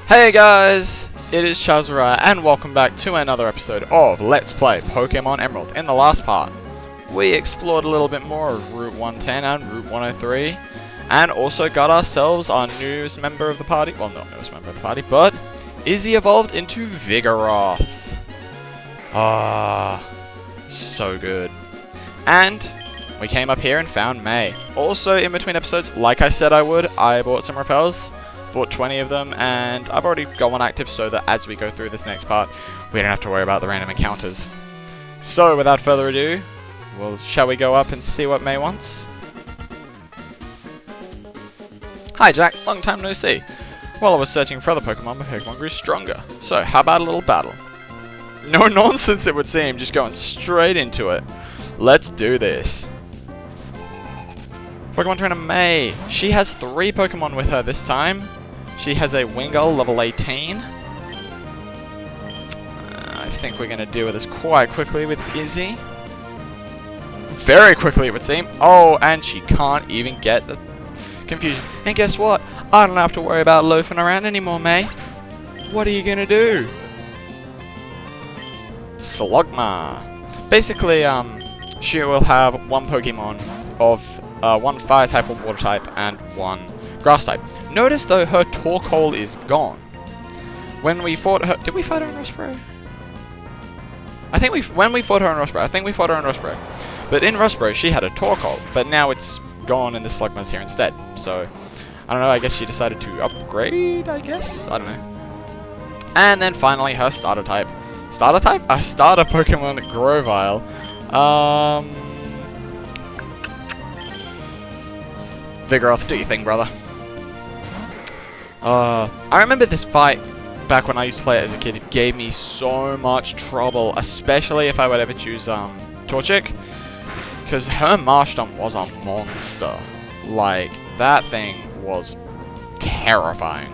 Hey guys, it is Charzzariah and welcome back to another episode of Let's Play Pokemon Emerald. In the last part, we explored a little bit more of Route 110 and Route 103 and also got ourselves our newest member of the party, well not newest member of the party, but Izzy evolved into Vigoroth. Ah, so good. And we came up here and found May. Also in between episodes, like I said I would, I bought some repels. Bought 20 of them, and I've already got one active so that as we go through this next part, we don't have to worry about the random encounters. So, without further ado, well, shall we go up and see what May wants? Hi Jack, long time no see. While I was searching for other Pokemon, my Pokemon grew stronger. So, how about a little battle? No nonsense it would seem, just going straight into it. Let's do this. Pokemon Trainer May. She has 3 Pokemon with her this time. She has a Wingull, level 18. I think we're going to deal with this quite quickly with Izzy. Very quickly, it would seem. Oh, and she can't even get the confusion. And guess what? I don't have to worry about loafing around anymore, May. What are you going to do? Slugma. Basically, she will have one Pokemon of one Fire type or Water type and one Grass type. Notice though her Torkoal is gone. When we fought her, did we fight her in Rustboro? When we fought her in Rustboro, I think we fought her in Rustboro. But in Rustboro she had a Torkoal, but now it's gone and the Slugma's here instead. So I don't know. I guess she decided to upgrade. I guess I don't know. And then finally her Starter type. Starter type? A Starter Pokemon Grovyle. Vigoroth, do your thing, brother. I remember this fight back when I used to play it as a kid. It gave me so much trouble, especially if I would ever choose Torchic, because her Marshtomp was a monster. Like, that thing was terrifying.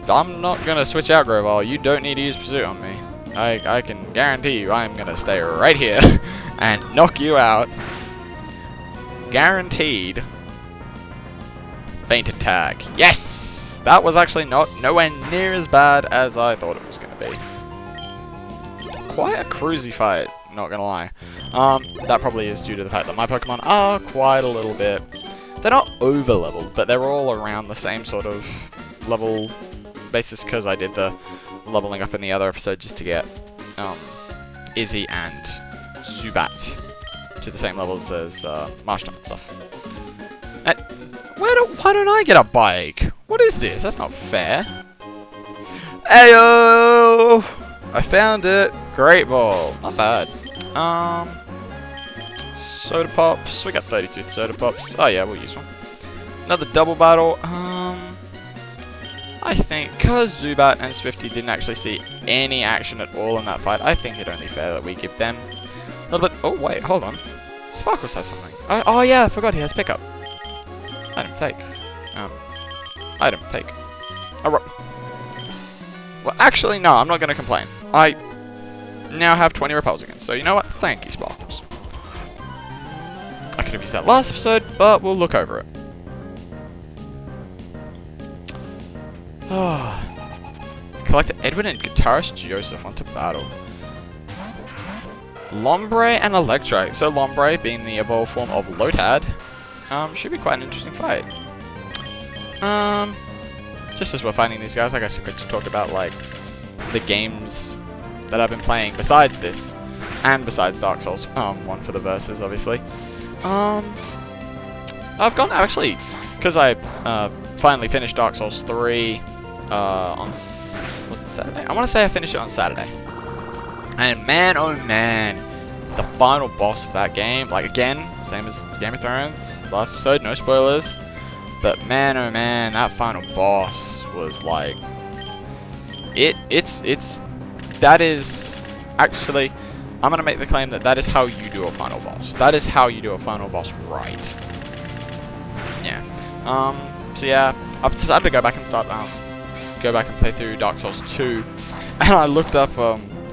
I'm not gonna switch out Grovyle. You don't need to use Pursuit on me. I can guarantee you I'm gonna stay right here and knock you out. Guaranteed. Feint attack. Yes! That was actually nowhere near as bad as I thought it was going to be. Quite a cruisy fight, not going to lie. That probably is due to the fact that my Pokemon are quite a little bit... They're not over-leveled, but they're all around the same sort of level basis because I did the leveling up in the other episode just to get Izzy and Zubat to the same levels as Marshtomp and stuff. And why don't I get a bike? What is this? That's not fair. Ayo! I found it. Great ball. Not bad. Soda Pops. We got 32 Soda Pops. Oh yeah, we'll use one. Another double battle. I think because Zubat and Swifty didn't actually see any action at all in that fight, I think it only fair that we give them a little bit... Oh wait, hold on. Sparkles has something. Oh yeah, I forgot he has pickup. Item take. Item take. Well, actually, no, I'm not going to complain. I now have 20 repels again, so you know what? Thank you, Sparkles. I could have used that last episode, but we'll look over it. Collector Edwin and Guitarist Joseph onto battle. Lombre and Electrike. So Lombre, being the evolved form of Lotad, should be quite an interesting fight. Just as we're fighting these guys, I guess we could talk about like the games that I've been playing besides this, and besides Dark Souls. One for the verses, obviously. I've gone actually because I finally finished Dark Souls 3 on was it Saturday? I want to say I finished it on Saturday. And man, oh man, the final boss of that game, like again, same as Game of Thrones, last episode, no spoilers, but man, oh man, that final boss was like, that is, actually, I'm going to make the claim that is how you do a final boss. That is how you do a final boss right. Yeah. So yeah, I've decided to go back and play through Dark Souls 2, and I looked up,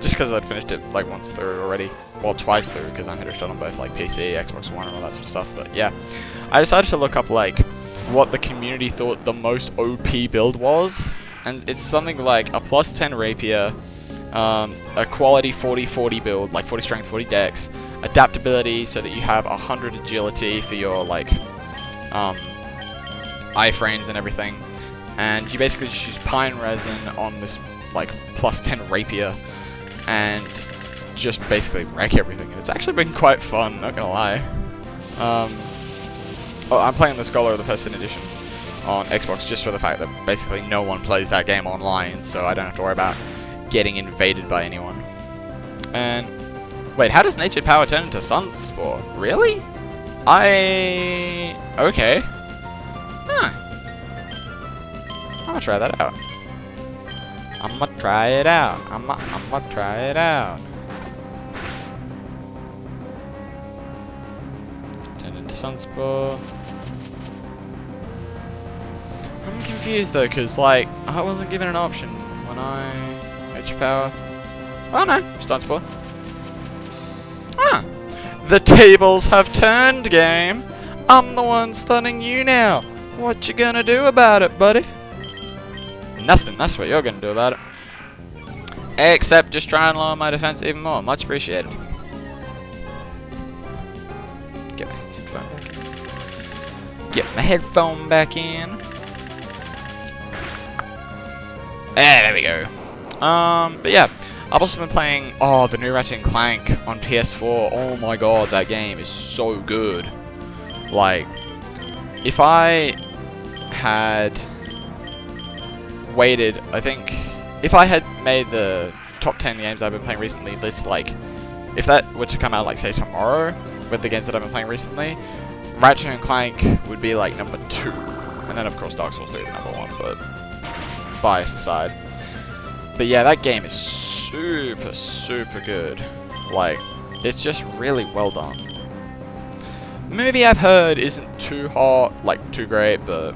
just because I'd finished it like once through already. Well, twice through, because I finished it on both like PC, Xbox One, and all that sort of stuff. But yeah, I decided to look up like what the community thought the most OP build was, and it's something like a plus 10 rapier, a quality 40-40 build, like 40 strength, 40 dex, adaptability so that you have 100 agility for your like iframes and everything, and you basically just use pine resin on this like plus 10 rapier and just basically wreck everything. And it's actually been quite fun, not gonna lie. I'm playing the Scholar of the First Sin Edition on Xbox just for the fact that basically no one plays that game online, so I don't have to worry about getting invaded by anyone. And wait, how does Natured Power turn into Sunspore? Really? Okay. Huh. I'm gonna try that out. I'm gonna try it out. I'm gonna try it out. Turn into Sunspore. I'm confused though, cause like I wasn't given an option when I Natured Power. Oh no, Sunspore. Ah, the tables have turned, game. I'm the one stunning you now. What you gonna do about it, buddy? Nothing. That's what you're gonna do about it. Except just try and lower my defense even more. Much appreciated. Get my headphone back in. Get my headphone back in. There we go. But yeah, I've also been playing, the new Ratchet & Clank on PS4. Oh my god, that game is so good. Like, if I had waited, I think, if I had made the top 10 games I've been playing recently list, like, if that were to come out, like, say, tomorrow, with the games that I've been playing recently, Ratchet & Clank would be, like, number 2. And then, of course, Dark Souls 3 is number 1, but bias aside. But yeah, that game is super, super good. Like, it's just really well done. The movie I've heard isn't too hot, like, too great, but,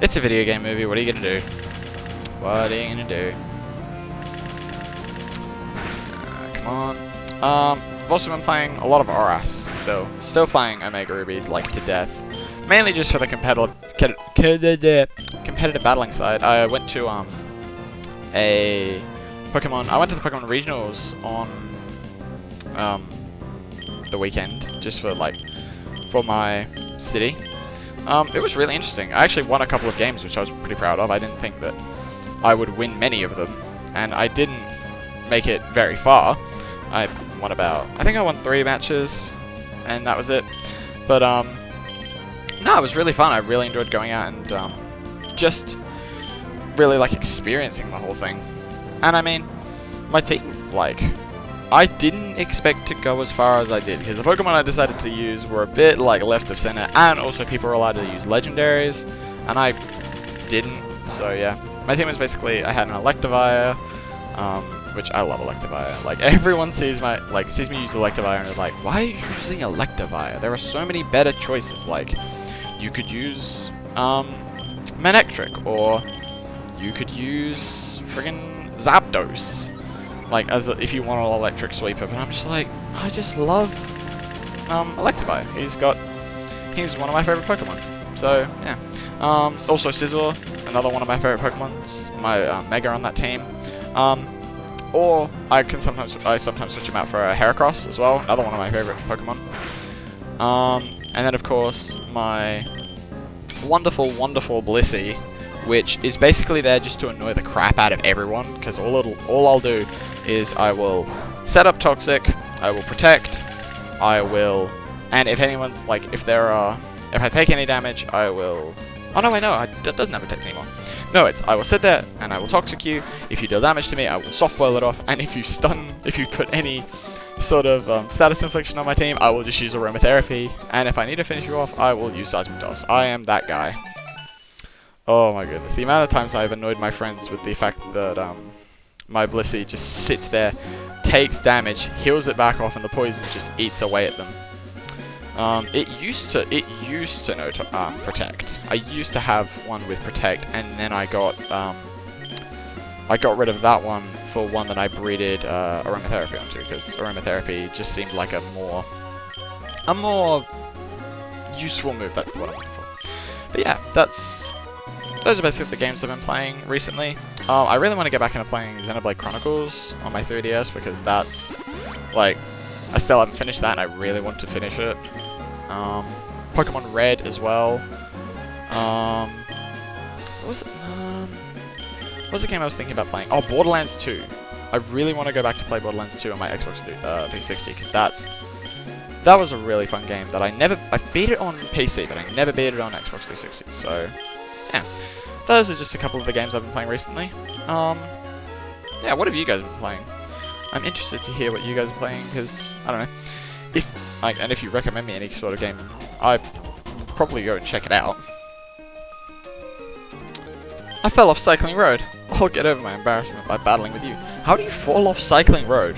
it's a video game movie, what are you gonna do? What are you gonna do? Come on. I've also been playing a lot of Oras, still playing Omega Ruby, like, to death. Mainly just for the competitive battling side. I went to, I went to the Pokemon Regionals on, the weekend, just for, like, for my city. It was really interesting. I actually won a couple of games, which I was pretty proud of. I didn't think that I would win many of them, and I didn't make it very far. I think I won 3 matches, and that was it. But, no, it was really fun. I really enjoyed going out and, just really, like, experiencing the whole thing. And, I mean, my team, like, I didn't expect to go as far as I did, because the Pokemon I decided to use were a bit, like, left of center, and also people were allowed to use legendaries, and I didn't, so yeah. My team was basically, I had an Electivire, which I love Electivire. Like, everyone sees me use Electivire and is like, why are you using Electivire? There are so many better choices, like, you could use, Manectric, or you could use friggin' Zapdos. Like, if you want an electric sweeper, but I'm just like, I just love Electivire. He's one of my favorite Pokemon. So yeah. Also Scizor, another one of my favorite Pokemons. My Mega on that team. Or I sometimes switch him out for a Heracross as well, another one of my favorite Pokemon. And then of course my wonderful, wonderful Blissey, which is basically there just to annoy the crap out of everyone, because all I'll do is I will set up Toxic, I will Protect, and if anyone's, like, if I take any damage, I will, oh no, it doesn't have Protect anymore. No, I will sit there, and I will Toxic you, if you deal damage to me, I will Soft Boil it off, and if you put any sort of status infliction on my team, I will just use Aromatherapy, and if I need to finish you off, I will use Seismic Toss. I am that guy. Oh my goodness, the amount of times I've annoyed my friends with the fact that my Blissey just sits there, takes damage, heals it back off, and the poison just eats away at them. It used to know Protect. I used to have one with Protect, and then I got rid of that one for one that I breeded Aromatherapy onto, because Aromatherapy just seemed like a more useful move. That's what I'm looking for. But yeah, those are basically the games I've been playing recently. I really want to get back into playing Xenoblade Chronicles on my 3DS because that's, like, I still haven't finished that and I really want to finish it. Pokémon Red as well. What was the game I was thinking about playing? Oh, Borderlands 2. I really want to go back to play Borderlands 2 on my Xbox 360 because that was a really fun game that I beat it on PC, but I never beat it on Xbox 360. So, yeah. Those are just a couple of the games I've been playing recently. Yeah, what have you guys been playing? I'm interested to hear what you guys are playing, because, I don't know, and if you recommend me any sort of game, I'd probably go and check it out. I fell off Cycling Road. I'll get over my embarrassment by battling with you. How do you fall off Cycling Road?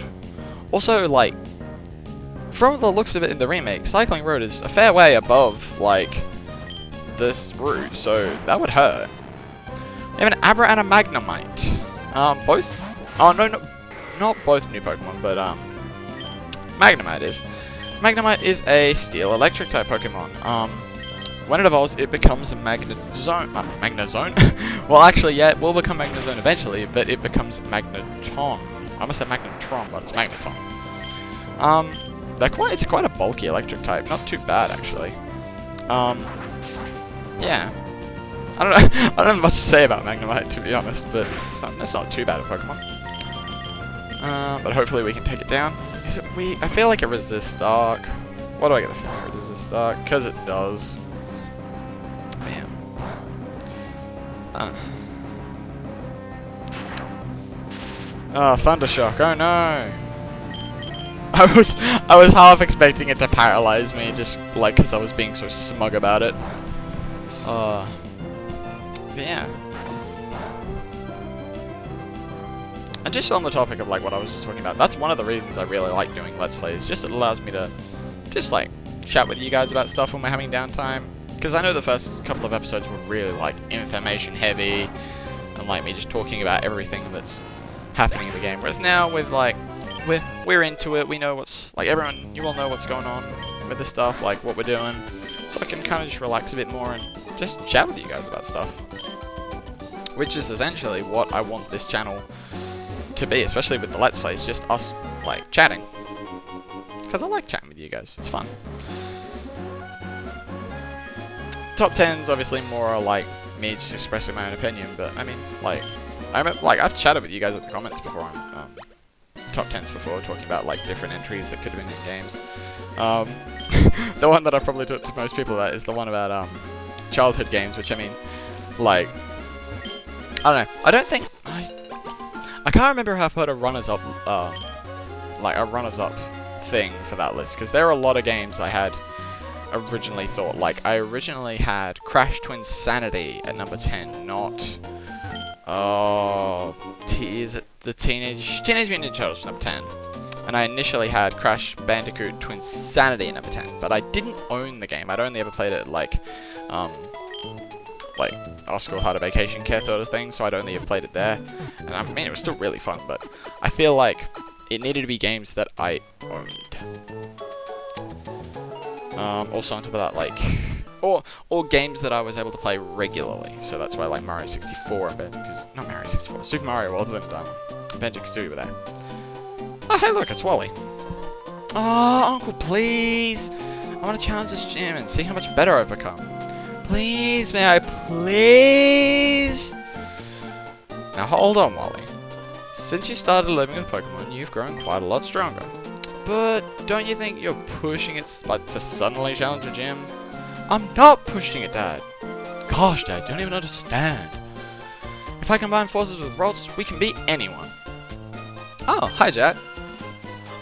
Also, like, from the looks of it in the remake, Cycling Road is a fair way above, like, this route, so that would hurt. We have an Abra and a Magnemite. Both? Oh, no, not both new Pokemon, but, Magnemite is. Magnemite is a Steel Electric type Pokemon. When it evolves, it becomes a Magnezone. Magnezone? Well, actually, yeah, it will become Magnezone eventually, but it becomes Magneton. I almost said Magnetron, but it's Magneton. It's quite a bulky electric type. Not too bad, actually. Yeah. I don't know. I don't have much to say about Magnemite, to be honest, but it's not too bad a Pokemon. But hopefully we can take it down. I feel like it resists Dark. Why do I get the feeling it resists Dark? Because it does. Man. Oh, Thundershock. Oh no. I was half expecting it to paralyze me, just like because I was being so smug about it. But yeah. And just on the topic of like what I was just talking about, that's one of the reasons I really like doing Let's Plays. Just it allows me to just like chat with you guys about stuff when we're having downtime. Because I know the first couple of episodes were really like information heavy and like me just talking about everything that's happening in the game. Whereas now with like we're into it, we know what's like you all know what's going on with this stuff, like what we're doing. So I can kind of just relax a bit more and just chat with you guys about stuff. Which is essentially what I want this channel to be, especially with the Let's Plays, just us, like, chatting. Because I like chatting with you guys, it's fun. Top 10's obviously more like me just expressing my own opinion, but I mean, like, I've chatted with you guys in the comments before on top 10s before, talking about, like, different entries that could have been in games. The one that I've probably talked to most people about is the one about, childhood games, which, I mean, like, I don't know, I don't think, I can't remember how I put a runners-up, like, a runners-up thing for that list, because there are a lot of games I had originally thought, like, I originally had Crash Twinsanity at number 10, not, is it the Teenage Mutant Ninja Turtles number 10, and I initially had Crash Bandicoot Twinsanity at number 10, but I didn't own the game, I'd only ever played it, like our school had a vacation care sort of thing, so I'd only have played it there, and I mean, it was still really fun, but I feel like it needed to be games that I owned. Also on top of that, like, or games that I was able to play regularly, so that's why, like, Mario 64 and not Mario 64, Super Mario World and Banjo-Kazooie were there. Oh, hey look, it's Wally. Oh, Uncle, please! I want to challenge this gym and see how much better I've become. Please, may I please? Now hold on, Wally. Since you started living with Pokemon, you've grown quite a lot stronger. But don't you think you're pushing it to suddenly challenge a gym? I'm not pushing it, Dad. Gosh, Dad, you don't even understand. If I combine forces with Ralts, we can beat anyone. Oh, hi, Jack.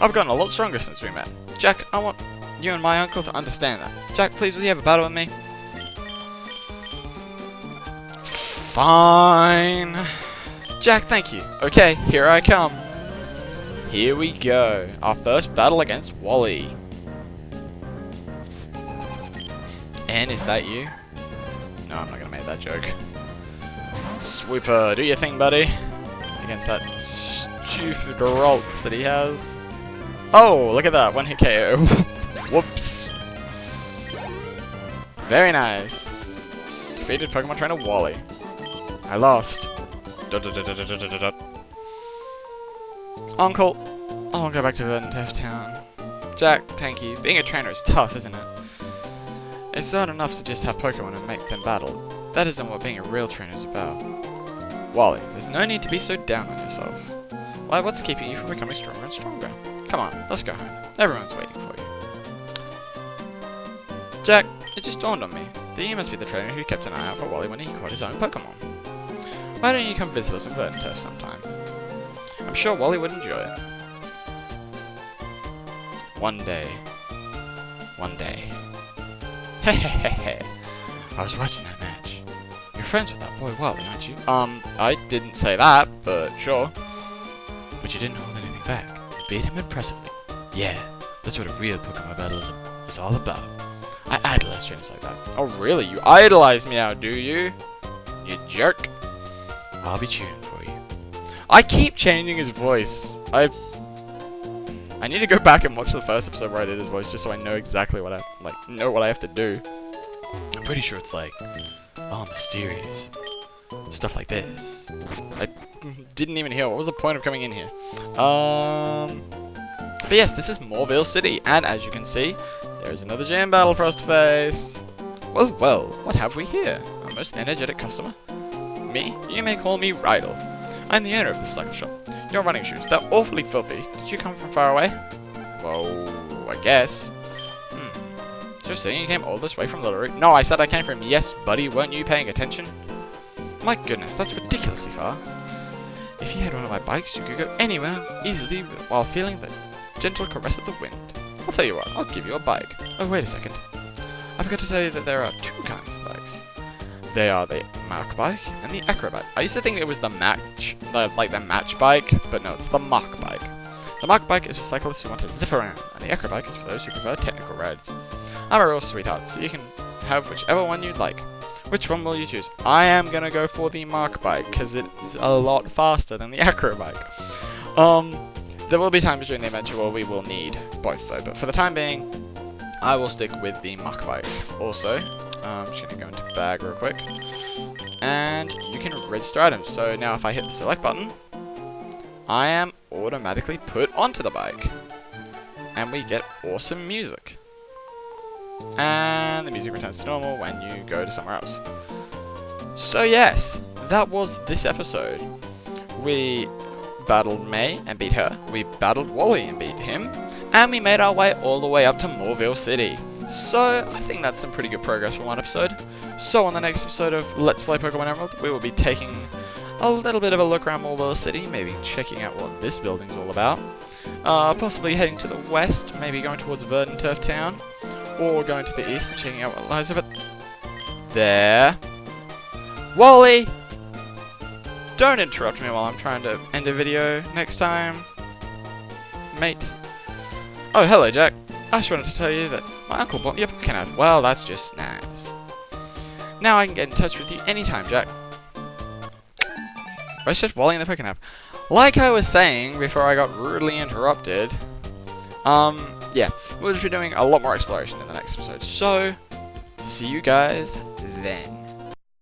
I've gotten a lot stronger since we met. Jack, I want you and my uncle to understand that. Jack, please, will you have a battle with me? Fine. Jack, thank you. Okay, here I come. Here we go. Our first battle against Wally. And is that you? No, I'm not gonna make that joke. Swooper, do your thing, buddy. Against that stupid Ralts that he has. Oh, look at that. One hit KO. Whoops. Very nice. defeated Pokemon trainer Wally. I lost. Uncle, I won't go back to Verdanturf Town. Jack, thank you. Being a trainer is tough, isn't it? It's not enough to just have Pokemon and make them battle. That isn't what being a real trainer is about. Wally, there's no need to be so down on yourself. Why, what's keeping you from becoming stronger and stronger? Come on, let's go home. Everyone's waiting for you. Jack, it just dawned on me that you must be the trainer who kept an eye out for Wally when he caught his own Pokemon. Why don't you come visit us in Verdanturf sometime? I'm sure Wally would enjoy it. One day. One day. Hehehehe. I was watching that match. You're friends with that boy Wally, aren't you? I didn't say that, but sure. But you didn't hold anything back. You beat him impressively. Yeah, that's what a real Pokemon battle is all about. I idolize trainers like that. Oh really? You idolize me now, do you? You jerk. I'll be cheering for you. I keep changing his voice. I need to go back and watch the first episode where I did his voice just so I know exactly what I have to do. I'm pretty sure it's like, oh, mysterious. Stuff like this. I didn't even hear. What was the point of coming in here? But yes, this is Moreville City, and as you can see, there is another gym battle for us to face. Well, what have we here? A most energetic customer? Me? You may call me Rydell. I'm the owner of this cycle shop. Your running shoes, they're awfully filthy. Did you come from far away? Well, I guess. Just saying you came all this way from Littleroot? No, I said I came from Yes, buddy. Weren't you paying attention? My goodness, that's ridiculously far. If you had one of my bikes, you could go anywhere easily while feeling the gentle caress of the wind. I'll tell you what, I'll give you a bike. Oh, wait a second. I forgot to tell you that there are two kinds of bikes. They are the Mach bike and the Acrobat. I used to think it was the match bike, but no, it's the Mach bike. The Mach bike is for cyclists who want to zip around, and the Acro bike is for those who prefer technical rides. I'm a real sweetheart, so you can have whichever one you'd like. Which one will you choose? I am gonna go for the Mach bike, because it is a lot faster than the Acro bike. There will be times during the adventure where we will need both though, but for the time being, I will stick with the Mach bike. Also, I'm just gonna go into bag real quick, and you can register items. So now if I hit the select button, I am automatically put onto the bike, and we get awesome music. And the music returns to normal when you go to somewhere else. So yes, that was this episode. We battled May and beat her. We battled Wally and beat him. And we made our way all the way up to Moreville City. So I think that's some pretty good progress for one episode. So on the next episode of Let's Play Pokemon Emerald, we will be taking a little bit of a look around Moreville City, maybe checking out what this building's all about. Possibly heading to the west, maybe going towards Verdanturf Town. Or going to the east and checking out what lies over there. Wally! Don't interrupt me while I'm trying to end a video next time, mate. Oh, hello, Jack. I just wanted to tell you that my uncle bought me a Pokémon. Well, that's just nice. Now I can get in touch with you anytime, Jack. Where's just Wally in the Pokémon? Like I was saying before I got rudely interrupted, yeah, we'll just be doing a lot more exploration in the next episode. So, see you guys then.